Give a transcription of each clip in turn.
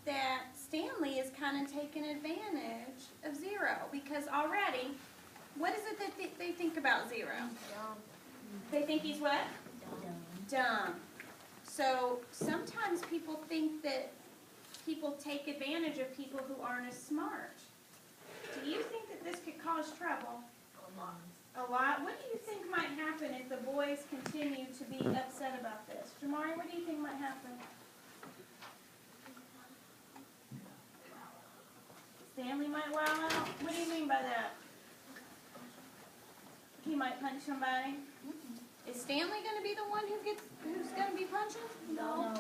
that Stanley is kind of taking advantage of Zero because already, what is it that they think about Zero? Dumb. They think he's what? Dumb. Dumb. So sometimes people think that people take advantage of people who aren't as smart. Do you think that this could cause trouble? A lot. A lot? What do you think might happen if the boys continue to be upset about this? Jamari, what do you think might happen? Stanley might wow out? What do you mean by that? He might punch somebody? Is Stanley going to be the one who's going to be punching? No.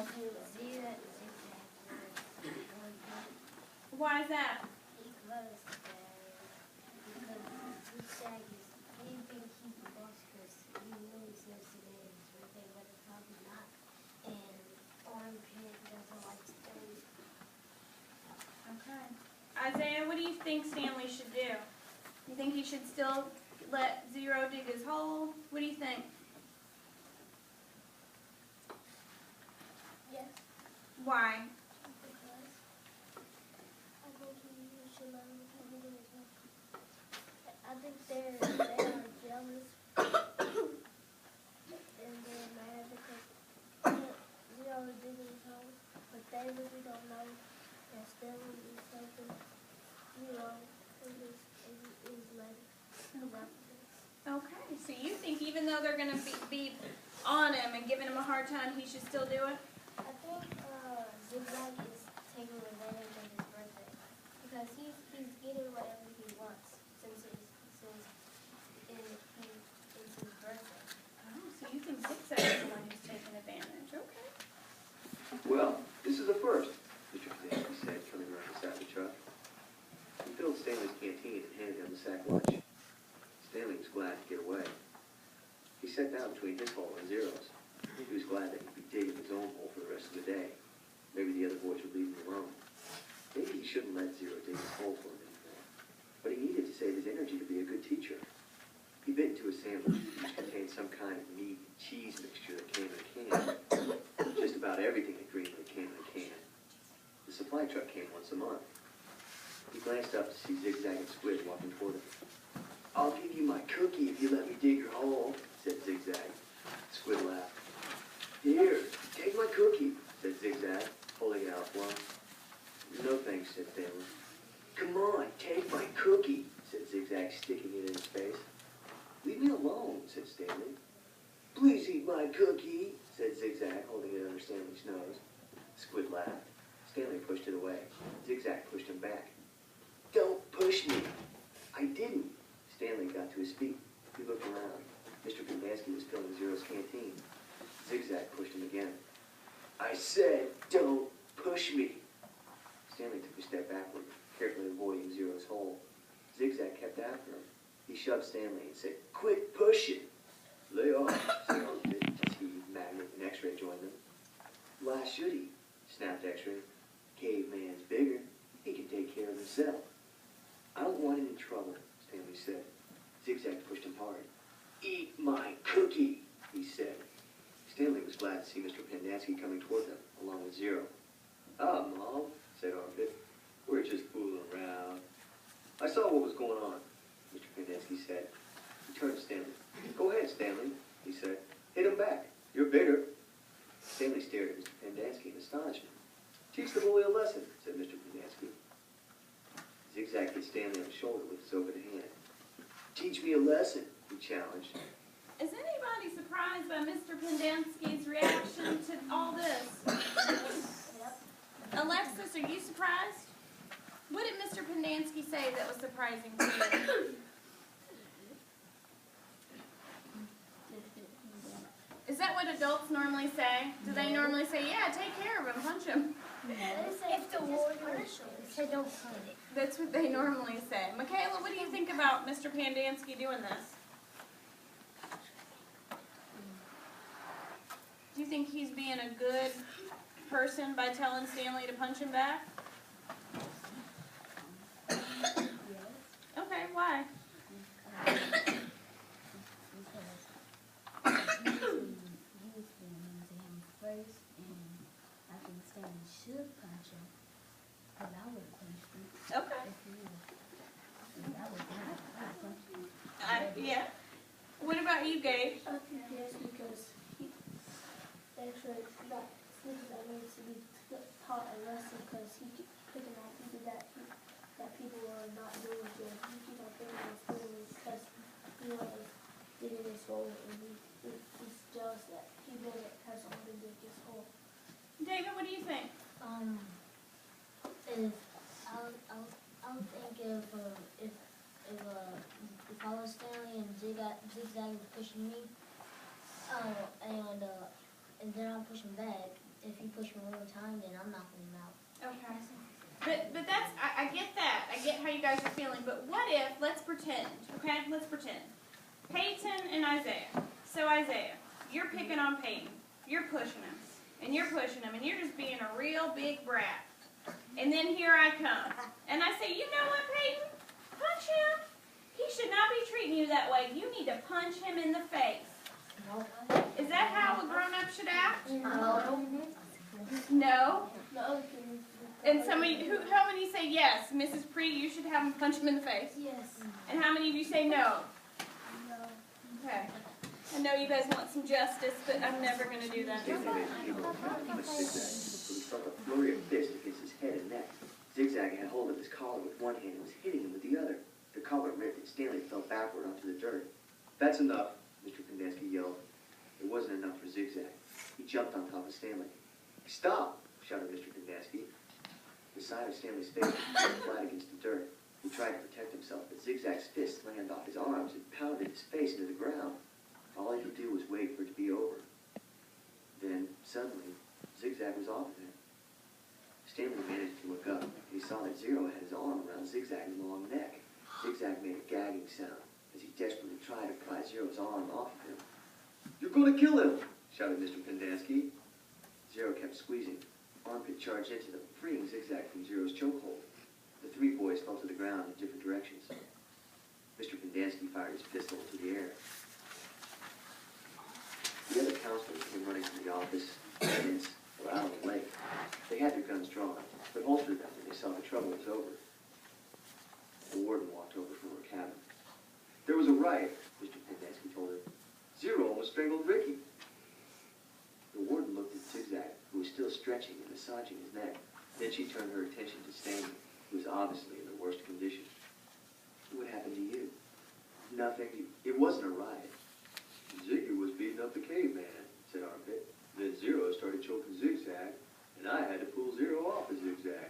Why is that? Because Zigzag is, he thinks he's the boss because he really says today is everything, but it's probably not. And Armpit doesn't like Stanley. Okay. Isaiah, what do you think Stanley should do? You think he should still let Zero dig his hole? What do you think? Yes. Why? Because I think he should let him come into his home. I think they are jealous and they're mad because Zero is digging his hole, but they really don't know that Stanley is helping Zero and is letting him out. Okay, so you think even though they're going to be on him and giving him a hard time, he should still do it? I think Zigzag is taking advantage of his birthday because he's getting whatever he wants since it's his birthday. Oh, so you think Zigzag is the one who's taking advantage. Okay. Well, this is a first, Mr. Knapp said, coming around the side of the truck. He filled Stanley's canteen and handed him the sack lunch. Stanley was glad to get away. He sat down between his hole and Zero's. He was glad that he'd be digging his own hole for the rest of the day. Maybe the other boys would leave him alone. Maybe he shouldn't let Zero dig his hole for him anymore. But he needed to save his energy to be a good teacher. He bit into a sandwich, which contained some kind of meat and cheese mixture that came in a can. Just about everything at Greenwood came in a can. The supply truck came once a month. He glanced up to see Zigzag and Squid walking toward him. "I'll give you my cookie if you let me dig your hole," said Zigzag. Squid laughed. "Here, take my cookie," said Zigzag, holding it out for him. "No thanks," said Stanley. "Come on, take my cookie," said Zigzag, sticking it in his face. "Leave me alone," said Stanley. "Please eat my cookie," said Zigzag, holding it under Stanley's nose. Squid laughed. Stanley pushed it away. Zigzag pushed him back. "Don't push me." "I didn't." Stanley got to his feet. He looked around. Mr. Pendansky was filling Zero's canteen. Zigzag pushed him again. "I said, don't push me." Stanley took a step backward, carefully avoiding Zero's hole. Zigzag kept after him. He shoved Stanley and said, "Quit pushing." "Lay off," said Armpit as he, Magnet, and X-Ray joined them. "Why should he?" snapped X-Ray. "Caveman's bigger. He can take care of himself." "I don't want any trouble," Stanley said. Zigzag pushed him hard. "Eat my cookie," he said. Stanley was glad to see Mr. Pendansky coming toward them, along with Zero. "Ah, Mom," said Armpit. "We're just fooling around." "I saw what was going on," Mr. Pendansky said. He turned to Stanley. "Go ahead, Stanley," he said. "Hit him back. You're bigger." Stanley stared at Mr. Pendansky in astonishment. "Teach the boy a lesson," said Mr. Pendansky. Zigzag hit Stanley on the shoulder with his open hand. "Teach me a lesson," he challenged. Is anybody surprised by Mr. Pendansky's reaction to all this? Yep. Alexis, are you surprised? What did Mr. Pendansky say that was surprising to you? Is that what adults normally say? Do they normally say, "Yeah, take care of him, punch him"? They say if the warriors say don't punch. That's what they normally say. Michaela, what do you think about Mr. Pendansky doing this? Do you think he's being a good person by telling Stanley to punch him back? Okay, why? First, and I think Stanley should punch him you, Gabe? I think yes, because he actually got that needs to be taught a lesson because he keep picking on people that people are not doing good. He keep on picking on school because he was getting his school and he's jealous that he has only been his school. David, what do you think? If I would think if I was Stanley and Zigzag was pushing me, and then I'm pushing back. If he pushed me one more time, then I'm knocking him out. Okay. But that's, I get that. I get how you guys are feeling. But what if, let's pretend, okay? Let's pretend. Peyton and Isaiah. So Isaiah, you're picking on Peyton. You're pushing him. And you're pushing him. And you're just being a real big brat. And then here I come. And I say, you know what, Peyton? Punch him. He should not be treating you that way. You need to punch him in the face. Is that how a grown-up should act? No? No. And how many say yes? Mrs. Pre, you should have him punch him in the face? Yes. And how many of you say no? No. Okay. I know you guys want some justice, but I'm never going to do that. Stanley made the table too much Zigzag, so he felt a flurry of fists against his head and neck. Zigzag had hold of his collar with one hand and was hitting him with the other. The collar ripped and Stanley fell backward onto the dirt. "That's enough," Mr. Kandansky yelled. It wasn't enough for Zigzag. He jumped on top of Stanley. "Stop!" shouted Mr. Kandansky. The side of Stanley's face was flat against the dirt. He tried to protect himself, but Zigzag's fists landed off his arms and pounded his face into the ground. All he could do was wait for it to be over. Then, suddenly, Zigzag was off of him. Stanley managed to look up, and he saw that Zero had his arm around Zigzag's long neck. Zigzag made a gagging sound as he desperately tried to pry Zero's arm off of him. "You're going to kill him!" shouted Mr. Kandansky. Zero kept squeezing. Armpit charged into them, freeing Zigzag from Zero's chokehold. The three boys fell to the ground in different directions. Mr. Kandansky fired his pistol into the air. The other counselors came running from the office, evidence, or out of the lake. They had their guns drawn, but holstered them when they saw the trouble was over. The warden walked over from her cabin. "There was a riot," Mr. Kandansky told her. "Zero almost strangled Ricky." The warden looked at Zigzag, who was still stretching and massaging his neck. Then she turned her attention to Stanley, who was obviously in the worst condition. "What happened to you?" "Nothing. It wasn't a riot." "Ziggy was beating up the caveman," said Armpit. "Then Zero started choking Zigzag, and I had to pull Zero off of Zigzag."